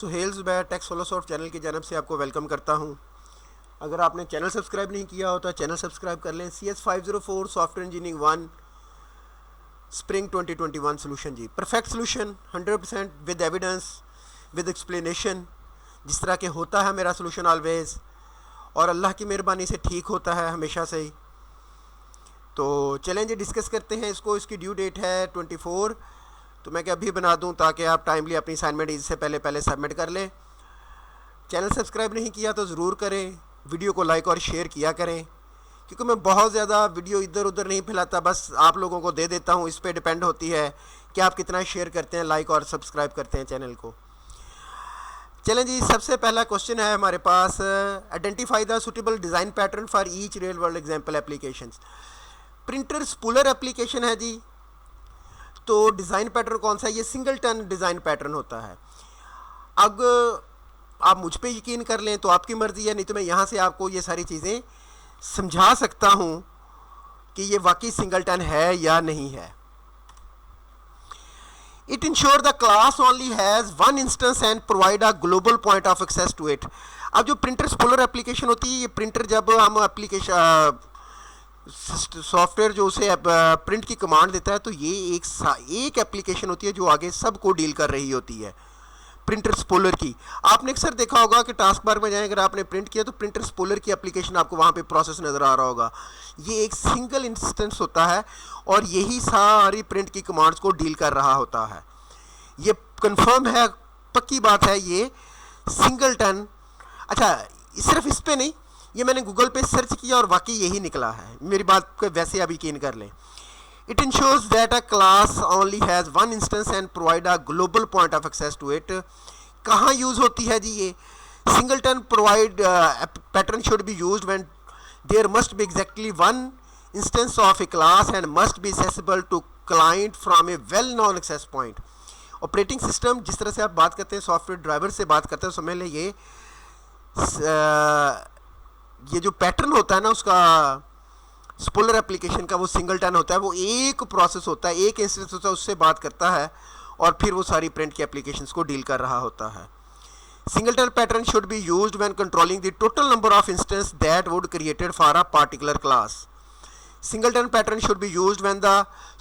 Suhail Zubair take सोलोसॉफ्ट channel की जानब से आपको वेलकम करता हूं। अगर आपने चैनल सब्सक्राइब नहीं किया हो तो चैनल सब्सक्राइब कर लें। CS504 software engineering 1 spring 2021 solution जी, perfect solution 100% with evidence with explanation, जिस तरह के होता है मेरा सोल्यूशन ऑलवेज़, और अल्लाह की मेहरबानी से ठीक होता है हमेशा से ही। तो चलें जी डिस्कस करते हैं इसको। इसकी ड्यू डेट है 24, तो मैं क्या अभी बना दूं ताकि आप टाइमली अपनी असाइनमेंट इससे पहले सबमिट कर लें। चैनल सब्सक्राइब नहीं किया तो ज़रूर करें, वीडियो को लाइक और शेयर किया करें, क्योंकि मैं बहुत ज़्यादा वीडियो इधर उधर नहीं फैलाता, बस आप लोगों को दे देता हूँ। इस पर डिपेंड होती है कि आप कितना शेयर करते हैं, लाइक और सब्सक्राइब करते हैं चैनल को। चलें जी, सबसे पहला क्वेश्चन है हमारे पास, identify the suitable design pattern for each real world example applications. Printer spooler application है जी, तो डिज़ाइन पैटर्न कौन सा है? ये सिंगलटन डिज़ाइन पैटर्न होता है। अब आप मुझ पे यकीन कर लें तो आपकी मर्ज़ी है, नहीं तो मैं यहाँ से आपको ये सारी चीज़ें समझा सकता हूँ कि ये वाकई सिंगलटन है या नहीं है। It insure the class only has one instance and provide a global point of access to it. अब जो प्रिंटर स्पूलर एप्लीकेशन होती है, ये प्रिंटर जब हम एप्लीकेशन सॉफ्टवेयर जो उसे प्रिंट की कमांड देता है, तो ये एक एप्लीकेशन होती है जो आगे सबको डील कर रही होती है, प्रिंटर स्पूलर की। आपने अक्सर देखा होगा कि टास्क बार में जाएं, अगर आपने प्रिंट किया तो प्रिंटर स्पूलर की एप्लीकेशन आपको वहाँ पे प्रोसेस नज़र आ रहा होगा। ये एक सिंगल इंस्टेंस होता है और यही सारी प्रिंट की कमांड्स को डील कर रहा होता है। ये कंफर्म है, पक्की बात है, ये सिंगलटन। अच्छा, सिर्फ इस पे नहीं, ये मैंने गूगल पे सर्च किया और वाकई यही निकला है। मेरी बात को वैसे आप यकीन कर लें। It insures that a class only has one instance and provide a global point of access to it. कहाँ यूज़ होती है जी ये? Singleton provide pattern should be used when there must be exactly one instance of a class and must be accessible to client from a well known access point. Operating system जिस तरह से आप बात करते हैं, सॉफ्टवेयर ड्राइवर से बात करते हैं, समझ लें ये जो पैटर्न होता है ना उसका, स्पूलर एप्लीकेशन का, वो सिंगलटन होता है। वो एक प्रोसेस होता है, एक इंस्टेंस होता है, उससे बात करता है और फिर वो सारी प्रिंट की एप्लीकेशंस को डील कर रहा होता है। Singleton pattern should be used when controlling the total number of instance that would created for a particular class. Singleton pattern should be used when the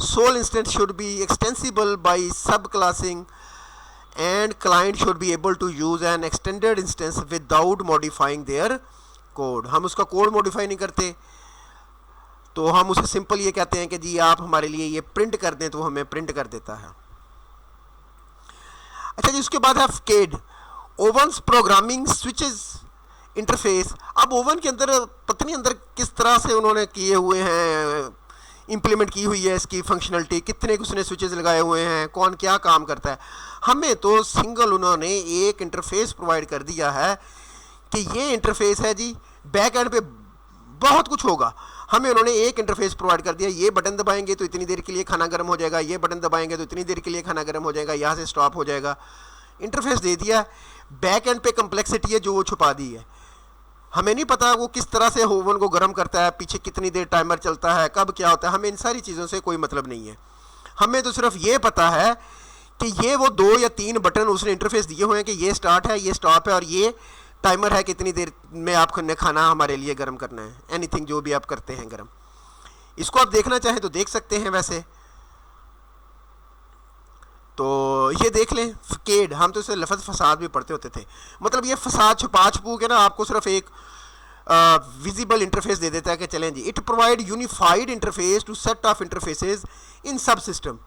sole instance should be extensible by subclassing and client should be able to use an extended instance without modifying their code। हम उसका code modify नहीं करते, तो हम उसे simple ये कहते हैं कि जी आप हमारे लिए ये प्रिंट कर दें, तो हमें प्रिंट कर देता है। अच्छा जी, उसके बाद है FCAD, ओवन्स प्रोग्रामिंग स्विचेस इंटरफेस। अब ओवन के अंदर पता नहीं अंदर किस तरह से उन्होंने किए हुए हैं, इम्प्लीमेंट की हुई है इसकी फंक्शनलिटी, कितने उसने स्विचेस लगाए हुए हैं, कौन क्या काम करता है। हमें तो सिंगल उन्होंने एक इंटरफेस प्रोवाइड कर दिया है कि ये इंटरफेस है जी, बैक एंड पे बहुत कुछ होगा। हमें उन्होंने एक इंटरफेस प्रोवाइड कर दिया, ये बटन दबाएंगे तो इतनी देर के लिए खाना गर्म हो जाएगा, ये बटन दबाएंगे तो इतनी देर के लिए खाना गर्म हो जाएगा, यहाँ से स्टॉप हो जाएगा। इंटरफेस दे दिया, बैक एंड पे कम्प्लेक्सिटी है जो वो छुपा दी है। हमें नहीं पता वो किस तरह से ओवन को गर्म करता है, पीछे कितनी देर टाइमर चलता है, कब क्या होता है, हमें इन सारी चीज़ों से कोई मतलब नहीं है। हमें तो सिर्फ ये पता है कि ये वो 2 या 3 बटन उसने इंटरफेस दिए हुए हैं कि ये स्टार्ट है, ये स्टॉप है और ये टाइमर है कितनी देर में आपने खाना हमारे लिए गर्म करना है, एनीथिंग जो भी आप करते हैं गर्म। इसको आप देखना चाहें तो देख सकते हैं। वैसे तो ये देख लें FCAD, हम तो इसे लफ्ज़ फसाद भी पढ़ते होते थे, मतलब ये फसाद छुपा छुपू के ना आपको सिर्फ एक विजिबल इंटरफेस दे देता है कि चलें जी। It provide unified interface to set of interfaces in subsystem.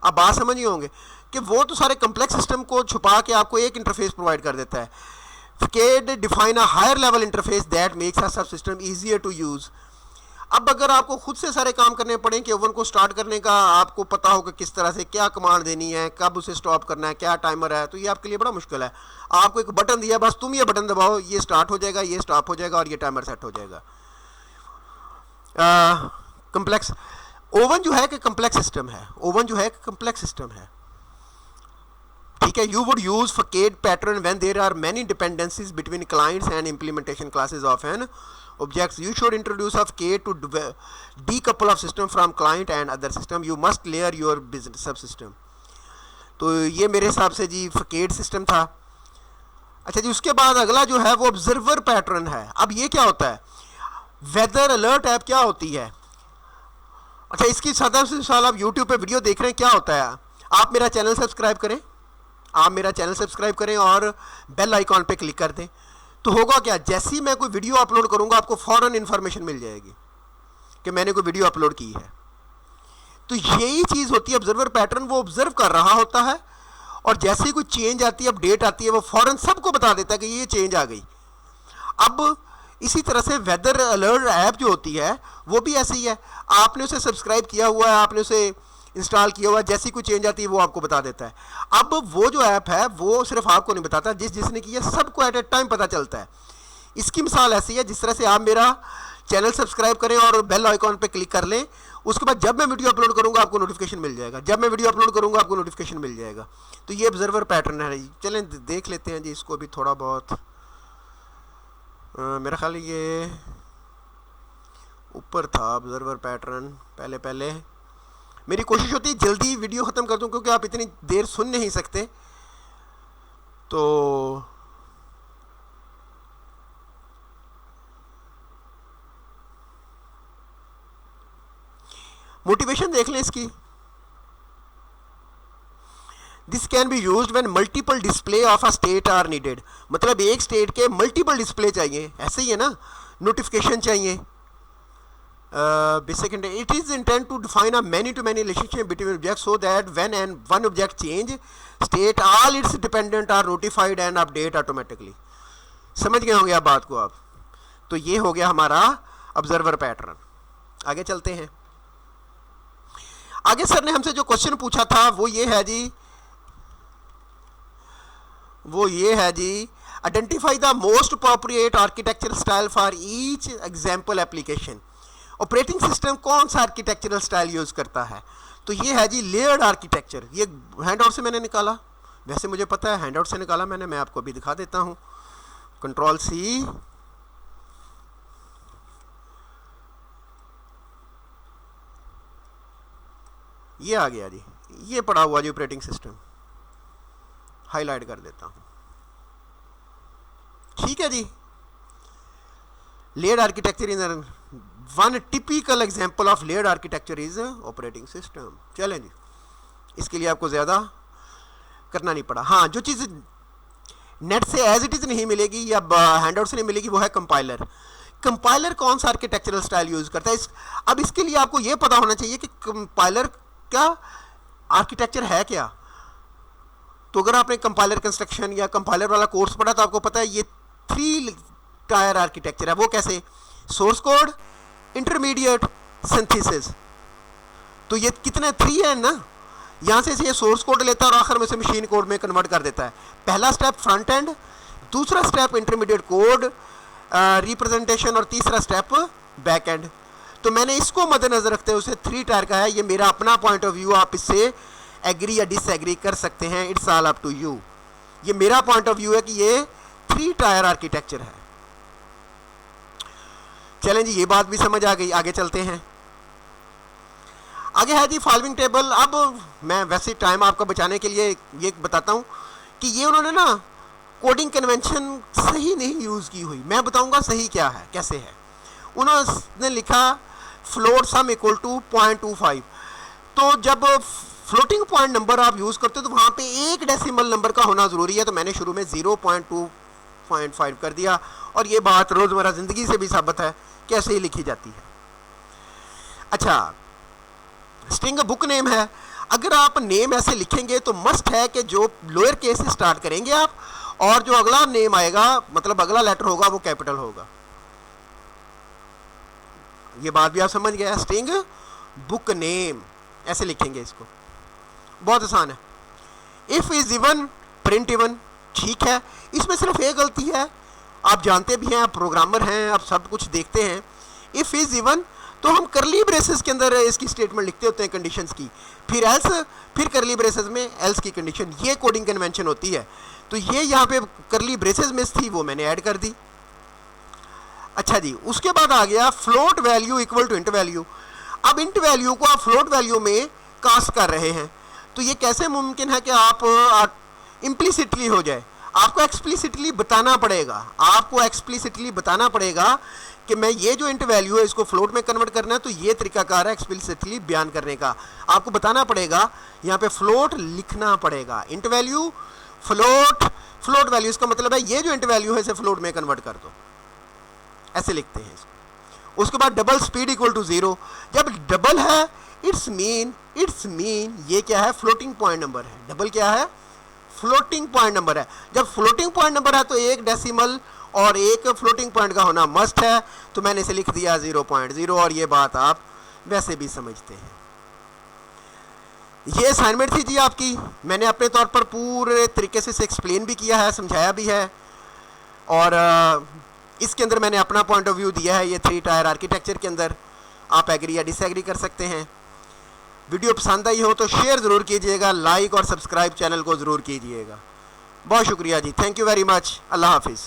अब बात समझ ही होंगे कि वो तो सारे कम्प्लेक्स सिस्टम को छुपा के आपको एक इंटरफेस प्रोवाइड कर देता है। FCAD define a higher level interface that makes a subsystem easier to use. अब अगर आपको खुद से सारे काम करने पड़े कि ओवन को स्टार्ट करने का आपको पता हो कि किस तरह से क्या कमांड देनी है, कब उसे स्टॉप करना है, क्या टाइमर है, तो ये आपके लिए बड़ा मुश्किल है। आपको एक बटन दिया, बस तुम ये बटन दबाओ, ये स्टार्ट हो जाएगा, ये स्टॉप हो जाएगा और ये टाइमर सेट हो जाएगा। कम्प्लेक्स ओवन जो है कि कम्प्लेक्स सिस्टम है, ओवन जो है कि कम्प्लेक्स सिस्टम है, ठीक है। You would use FCAD pattern when there are many dependencies between clients and implementation classes of an objects. You should introduce FCAD to decouple of system from client and other system. You must layer your business subsystem. तो ये मेरे हिसाब से जी FCAD system था। अच्छा जी, उसके बाद अगला जो है वो ऑब्जर्वर पैटर्न है। अब ये क्या होता है, वेदर अलर्ट ऐप क्या होती है। अच्छा, इसकी सदा से साल आप यूट्यूब पे वीडियो देख रहे हैं, क्या होता है, आप मेरा चैनल सब्सक्राइब करें, आप मेरा चैनल सब्सक्राइब करें और बेल आइकॉन पे क्लिक कर दें, तो होगा क्या, जैसे ही मैं कोई वीडियो अपलोड करूंगा आपको फौरन इन्फॉर्मेशन मिल जाएगी कि मैंने कोई वीडियो अपलोड की है। तो यही चीज़ होती है ऑब्जर्वर पैटर्न, वो ऑब्जर्व कर रहा होता है और जैसे ही कोई चेंज आती है, अपडेट आती है, वो फौरन सबको बता देता है कि ये चेंज आ गई। अब इसी तरह से वेदर अलर्ट ऐप जो होती है वो भी ऐसी है, आपने उसे सब्सक्राइब किया हुआ है, आपने उसे इंस्टॉल किया हुआ है, जैसी कोई चेंज आती है वो आपको बता देता है। अब वो जो ऐप है वो सिर्फ आपको नहीं बताता, जिसने की है सबको एट ए टाइम पता चलता है। इसकी मिसाल ऐसी है, जिस तरह से आप मेरा चैनल सब्सक्राइब करें और बेल आइकॉन पे क्लिक कर लें, उसके बाद जब मैं वीडियो अपलोड करूंगा आपको नोटिफिकेशन मिल जाएगा, जब मैं वीडियो अपलोड करूंगा आपको नोटिफिकेशन मिल जाएगा। तो ये ऑब्जर्वर पैटर्न है जी। चलें देख लेते हैं जी इसको भी थोड़ा बहुत। मेरा ख्याल ये ऊपर था ऑब्जर्वर पैटर्न, पहले मेरी कोशिश होती है जल्दी वीडियो ख़त्म कर दूं क्योंकि आप इतनी देर सुन नहीं सकते। तो मोटिवेशन देख लें इसकी। This can be used when multiple display of a state are needed, मतलब एक स्टेट के मल्टीपल डिस्प्ले चाहिए, ऐसे ही है ना, नोटिफिकेशन चाहिए। Second, it is intended to define a many-to-many relationship between objects so that when one object change state, all its dependent are notified and update automatically. समझ गए होंगे आप बात को आप। तो ये हो गया हमारा ऑब्जर्वर पैटर्न। आगे चलते हैं। आगे सर ने हमसे जो क्वेश्चन पूछा था वो ये है जी, identify the most appropriate architectural style for each example application. Operating system कौन सा आर्किटेक्चरल स्टाइल यूज़ करता है, तो ये है जी लेयर्ड आर्किटेक्चर। ये हैंडआउट से मैंने निकाला, वैसे मुझे पता है हैंडआउट से निकाला मैंने, मैं आपको भी दिखा देता हूँ। कंट्रोल सी, ये आ गया जी, ये पड़ा हुआ जी ऑपरेटिंग सिस्टम, हाईलाइट कर देता हूँ, ठीक है जी। Layered architecture in one typical example of layered architecture is operating system. चलें जी, इसके लिए आपको ज़्यादा करना नहीं पड़ा। हाँ, जो चीज़ नेट से एज इट इज़ नहीं मिलेगी या हैंडआउट से नहीं मिलेगी वो है कंपाइलर। कंपाइलर कौन सा आर्किटेक्चरल स्टाइल यूज़ करता है, अब इसके लिए आपको ये पता होना चाहिए कि कंपाइलर क्या आर्किटेक्चर है क्या। तो अगर आपने कंपाइलर कंस्ट्रक्शन या कंपाइलर वाला कोर्स पढ़ा तो आपको पता है ये 3 टायर आर्किटेक्चर है। वो कैसे, सोर्स कोड, इंटरमीडिएट, सिंथेसिस। तो ये कितने 3 है ना, यहाँ से ये सोर्स कोड लेता है और आखिर में से मशीन कोड में कन्वर्ट कर देता है। पहला स्टेप फ्रंट एंड, दूसरा स्टेप इंटरमीडिएट कोड रिप्रेजेंटेशन और तीसरा स्टेप बैक एंड। तो मैंने इसको मद्देनजर रखते हुए उसे 3 टायर का है, ये मेरा अपना पॉइंट ऑफ व्यू, आप इससे एग्री या डिसएग्री कर सकते हैं, it's all up to you. ये मेरा पॉइंट ऑफ व्यू है कि ये 3 टायर आर्किटेक्चर है। चलें जी, ये बात भी समझ आ गई। आगे चलते हैं। आगे है जी फॉलोइंग टेबल। अब मैं वैसे टाइम आपका बचाने के लिए ये बताता हूँ कि ये उन्होंने ना कोडिंग कन्वेंशन सही नहीं यूज़ की हुई। मैं बताऊँगा सही क्या है, कैसे है। उन्होंने लिखा फ्लोट सम इक्वल टू 0.25। तो जब फ्लोटिंग पॉइंट नंबर आप यूज़ करते हो तो वहाँ पे एक डेसिमल नंबर का होना ज़रूरी है। तो मैंने शुरू में 0.2.5 कर दिया और ये बात रोज़मर्रा ज़िंदगी से भी साबित है कैसे ही लिखी जाती है। अच्छा, स्ट्रिंग बुक नेम है। अगर आप नेम ऐसे लिखेंगे तो मस्ट है कि जो लोअर केस से स्टार्ट करेंगे आप, और जो अगला नेम आएगा मतलब अगला लेटर होगा वो कैपिटल होगा। ये बात भी आप समझ गए। स्ट्रिंग बुक नेम ऐसे लिखेंगे इसको, बहुत आसान है। If is even print even, ठीक है। इसमें सिर्फ एक गलती है, आप जानते भी हैं, आप प्रोग्रामर हैं, आप सब कुछ देखते हैं। इफ इज इवन तो हम करली ब्रेसेस के अंदर इसकी स्टेटमेंट लिखते होते हैं कंडीशंस की, फिर एल्स, फिर करली ब्रेसेस में एल्स की कंडीशन। ये कोडिंग कन्वेंशन होती है। तो ये यहाँ पे करली ब्रेसेस में थी, वो मैंने ऐड कर दी। अच्छा जी, उसके बाद आ गया float value equal to int value. अब इंट वैल्यू को आप फ्लोट वैल्यू में कास्ट कर रहे हैं, तो ये कैसे मुमकिन है कि आप इम्प्लिसिटली हो जाए। आपको एक्सप्लिसिटली बताना पड़ेगा, आपको एक्सप्लिसिटली बताना पड़ेगा कि मैं ये जो इंट वैल्यू है इसको फ्लोट में कन्वर्ट करना है, तो ये तरीकाकार है एक्सप्लिसिटली बयान करने का। आपको बताना पड़ेगा, यहाँ पे फ्लोट लिखना पड़ेगा, int value float, float value, इसका मतलब है ये जो इंट वैल्यू है इसे फ्लोट में कन्वर्ट कर दो, ऐसे लिखते हैं इसको। उसके बाद डबल स्पीड इक्वल टू 0, जब डबल है इट्स मीन ये क्या है, फ्लोटिंग पॉइंट नंबर है। डबल क्या है, फ्लोटिंग पॉइंट नंबर है। जब फ्लोटिंग पॉइंट नंबर है तो एक डेसिमल और एक फ्लोटिंग पॉइंट का होना मस्ट है, तो मैंने इसे लिख दिया 0.0, और ये बात आप वैसे भी समझते हैं। ये असाइनमेंट थी जी आपकी, मैंने अपने तौर पर पूरे तरीके से इसे एक्सप्लेन भी किया है, समझाया भी है, और इसके अंदर मैंने अपना पॉइंट ऑफ व्यू दिया है। ये 3 टायर आर्किटेक्चर के अंदर आप एग्री या डिसएग्री कर सकते हैं। वीडियो पसंद आई हो तो शेयर ज़रूर कीजिएगा, लाइक और सब्सक्राइब चैनल को ज़रूर कीजिएगा। बहुत शुक्रिया जी, थैंक यू वेरी मच, अल्लाह हाफिज़।